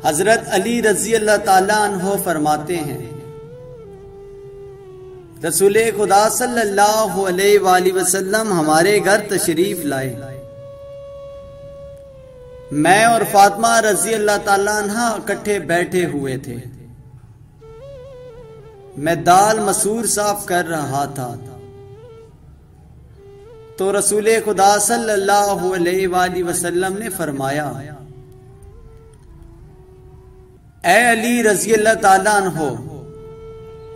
हजरत अली रजी अल्लाह ताला अन्हो फरमाते हैं, रसूल खुदा सल्लल्लाहु अलैहि वसल्लम हमारे घर तशरीफ लाए। मैं और फातिमा रजी अल्लाह ताला अन्हा इकट्ठे बैठे हुए थे। मैं दाल मसूर साफ कर रहा था तो रसूल खुदा सल्लल्लाहु अलैहि वसल्लम ने फरमाया, ए अली रजी अल्लाह ताला अन्हो।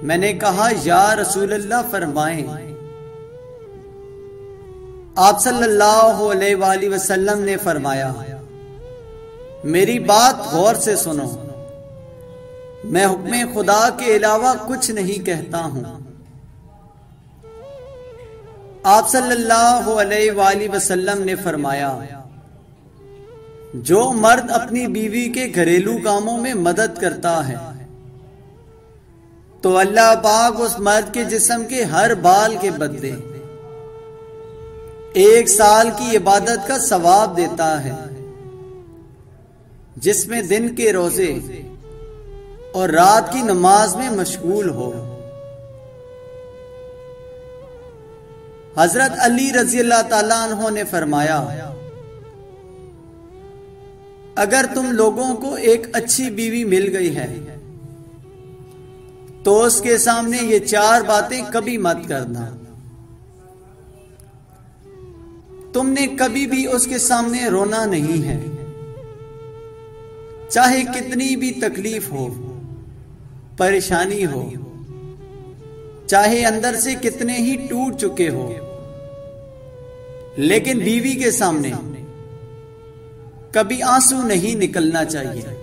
मैंने कहा, या रसूल अल्लाह फरमाएं। आप सल्लल्लाहु अलैहि वसल्लम ने फरमाया, मेरी बात गौर से सुनो, मैं हुक्म खुदा के अलावा कुछ नहीं कहता हूं। आप सल्लल्लाहु अलैहि वसल्लम ने फरमाया, जो मर्द अपनी बीवी के घरेलू कामों में मदद करता है तो अल्लाह पाक उस मर्द के जिस्म के हर बाल के बदले 1 साल की इबादत का सवाब देता है, जिसमें दिन के रोजे और रात की नमाज में मशगूल हो। हजरत अली रजी अल्लाह ताला अन्हो ने फरमाया, अगर तुम लोगों को एक अच्छी बीवी मिल गई है तो उसके सामने ये 4 बातें कभी मत करना। तुमने कभी भी उसके सामने रोना नहीं है, चाहे कितनी भी तकलीफ हो, परेशानी हो, चाहे अंदर से कितने ही टूट चुके हो, लेकिन बीवी के सामने कभी आंसू नहीं निकलना चाहिए,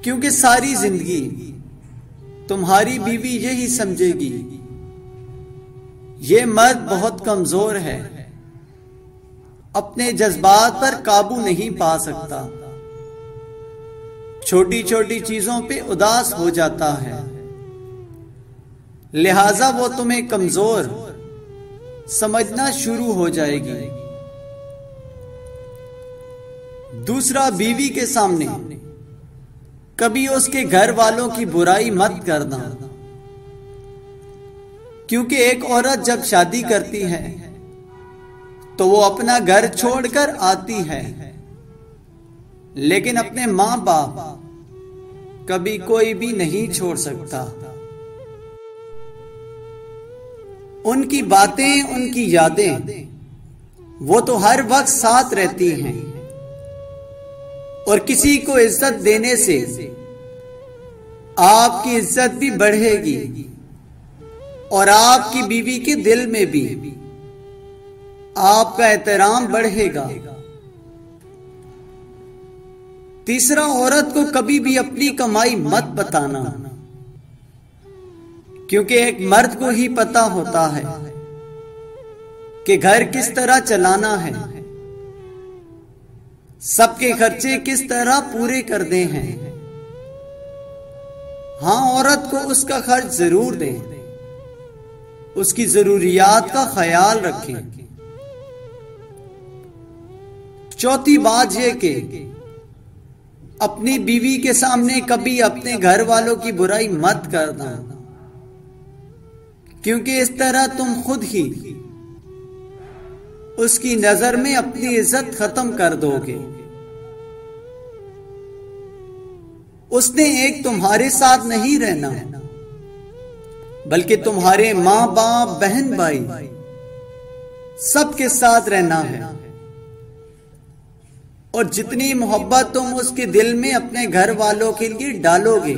क्योंकि सारी जिंदगी तुम्हारी बीवी यही समझेगी, ये मर्द बहुत कमजोर है, अपने जज्बात पर काबू नहीं पा सकता, छोटी छोटी चीजों पे उदास हो जाता है, लिहाजा वो तुम्हें कमजोर समझना शुरू हो जाएगी। दूसरा, बीवी के सामने कभी उसके घर वालों की बुराई मत करना, क्योंकि एक औरत जब शादी करती है तो वो अपना घर छोड़कर आती है, लेकिन अपने मां बाप कभी कोई भी नहीं छोड़ सकता। उनकी बातें, उनकी यादें वो तो हर वक्त साथ रहती हैं, और किसी को इज्जत देने से आपकी इज्जत भी बढ़ेगी और आपकी बीवी के दिल में भी आपका एहतराम बढ़ेगा। तीसरा, औरत को कभी भी अपनी कमाई मत बताना, क्योंकि एक मर्द को ही पता होता है कि घर किस तरह चलाना है, सबके खर्चे किस तरह पूरे करने हैं। हां, औरत को उसका खर्च जरूर दें, उसकी जरूरियात का ख्याल रखें। चौथी बात यह कि अपनी बीवी के सामने कभी अपने घर वालों की बुराई मत करना, क्योंकि इस तरह तुम खुद ही उसकी नजर में अपनी इज्जत खत्म कर दोगे। उसने एक तुम्हारे साथ नहीं रहना, बल्कि तुम्हारे मां बाप, बहन भाई सबके साथ रहना है, और जितनी मोहब्बत तुम उसके दिल में अपने घर वालों के लिए डालोगे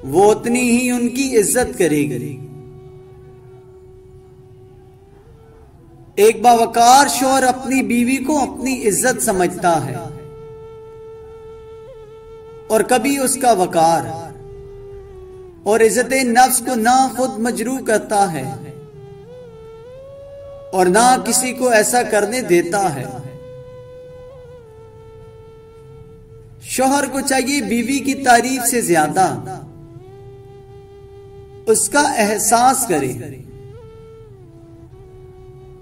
वो उतनी ही उनकी इज्जत करेगी। एक बावकार शौहर अपनी बीवी को अपनी इज्जत समझता है और कभी उसका वकार और इज्जत नफ्स को ना खुद मजरूह करता है और ना किसी को ऐसा करने देता है। शौहर को चाहिए बीवी की तारीफ से ज्यादा उसका एहसास करे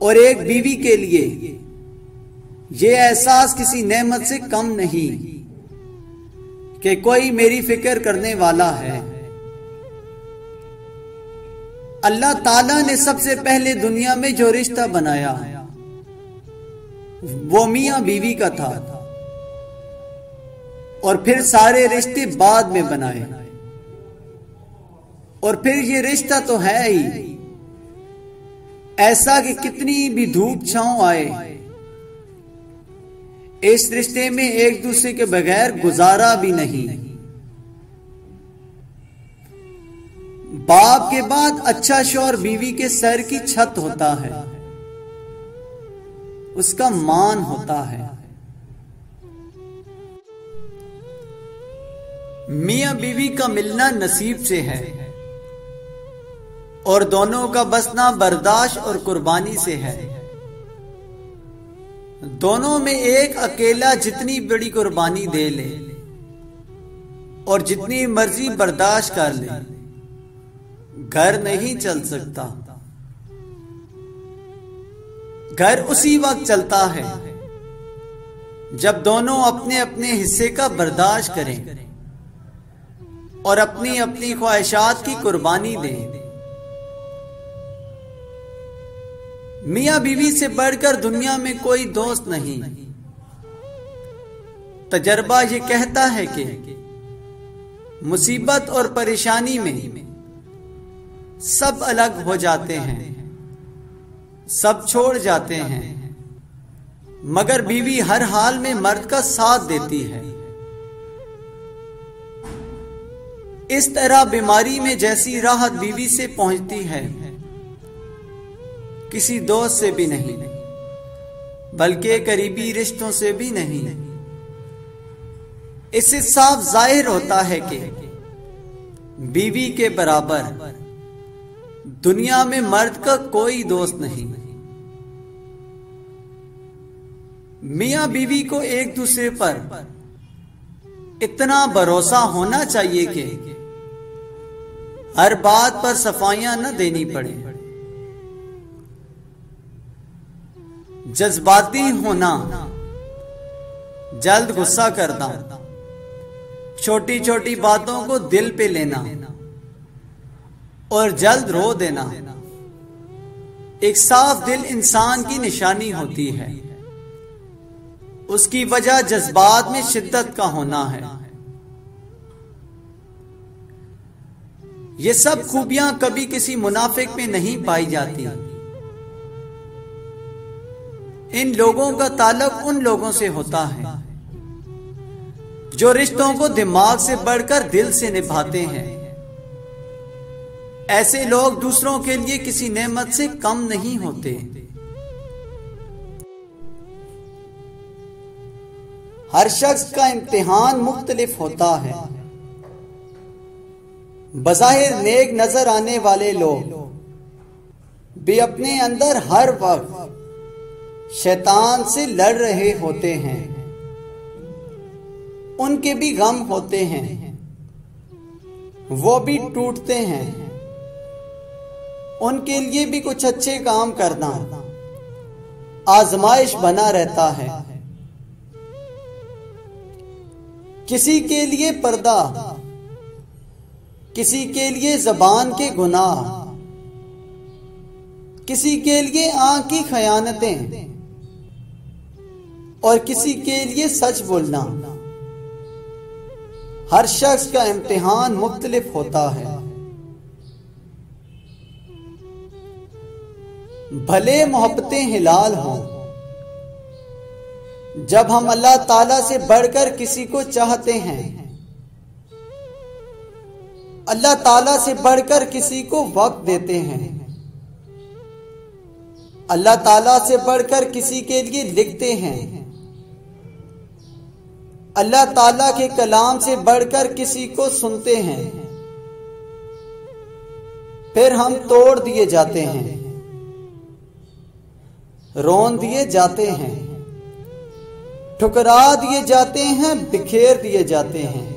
और एक बीवी के लिए ये एहसास किसी नेमत से कम नहीं कि कोई मेरी फिक्र करने वाला है। अल्लाह ताला ने सबसे पहले दुनिया में जो रिश्ता बनाया वो मियां बीवी का था, और फिर सारे रिश्ते बाद में बनाए। और फिर ये रिश्ता तो है ही ऐसा कि कितनी भी धूप छांव आए, इस रिश्ते में एक दूसरे के बगैर गुजारा भी नहीं। बाप के बाद अच्छा शौहर बीवी के सर की छत होता है, उसका मान होता है। मियां बीवी का मिलना नसीब से है, और दोनों का बसना बर्दाश्त और कुर्बानी से है। दोनों में एक अकेला जितनी बड़ी कुर्बानी दे ले और जितनी मर्जी बर्दाश्त कर ले, घर नहीं चल सकता। घर उसी वक्त चलता है जब दोनों अपने अपने हिस्से का बर्दाश्त करें और अपनी अपनी ख्वाहिशात की कुर्बानी दें। मियां बीवी से बढ़कर दुनिया में कोई दोस्त नहीं। तजर्बा ये कहता है कि मुसीबत और परेशानी में सब अलग हो जाते हैं, सब छोड़ जाते हैं, मगर बीवी हर हाल में मर्द का साथ देती है। इस तरह बीमारी में जैसी राहत बीवी से पहुंचती है, किसी दोस्त से भी नहीं, बल्कि करीबी रिश्तों से भी नहीं। इससे साफ जाहिर होता है कि बीवी के बराबर दुनिया में मर्द का कोई दोस्त नहीं। मियां बीवी को एक दूसरे पर इतना भरोसा होना चाहिए कि हर बात पर सफाइयां न देनी पड़े। जज्बाती होना, जल्द गुस्सा करना, छोटी छोटी बातों को दिल पे लेना और जल्द रो देना एक साफ दिल इंसान की निशानी होती है। उसकी वजह जज्बात में शिद्दत का होना है। ये सब खूबियां कभी किसी मुनाफिक में नहीं पाई जाती। इन लोगों का ताल्लुक उन लोगों से होता है जो रिश्तों को दिमाग से बढ़कर दिल से निभाते हैं। ऐसे लोग दूसरों के लिए किसी नेमत से कम नहीं होते। हर शख्स का इम्तिहान मुख्तलिफ होता है। बज़ाहिर नेक नजर आने वाले लोग भी अपने अंदर हर वक्त शैतान से लड़ रहे होते हैं। उनके भी गम होते हैं, वो भी टूटते हैं। उनके लिए भी कुछ अच्छे काम करना आजमाइश बना रहता है। किसी के लिए पर्दा, किसी के लिए जबान के गुनाह, किसी के लिए आंख की खयानतें और किसी के लिए सच बोलना। हर शख्स का इम्तिहान मुख्तलिफ होता है। भले मोहब्बतें हिलाल हों, जब हम अल्लाह ताला से बढ़कर किसी को चाहते हैं, अल्लाह ताला से बढ़कर किसी को वक्त देते हैं, अल्लाह ताला से बढ़कर किसी के लिए लिखते हैं, अल्लाह ताला के कलाम से बढ़कर किसी को सुनते हैं, फिर हम तोड़ दिए जाते हैं, रोन दिए जाते हैं, ठुकरा दिए जाते हैं, बिखेर दिए जाते हैं।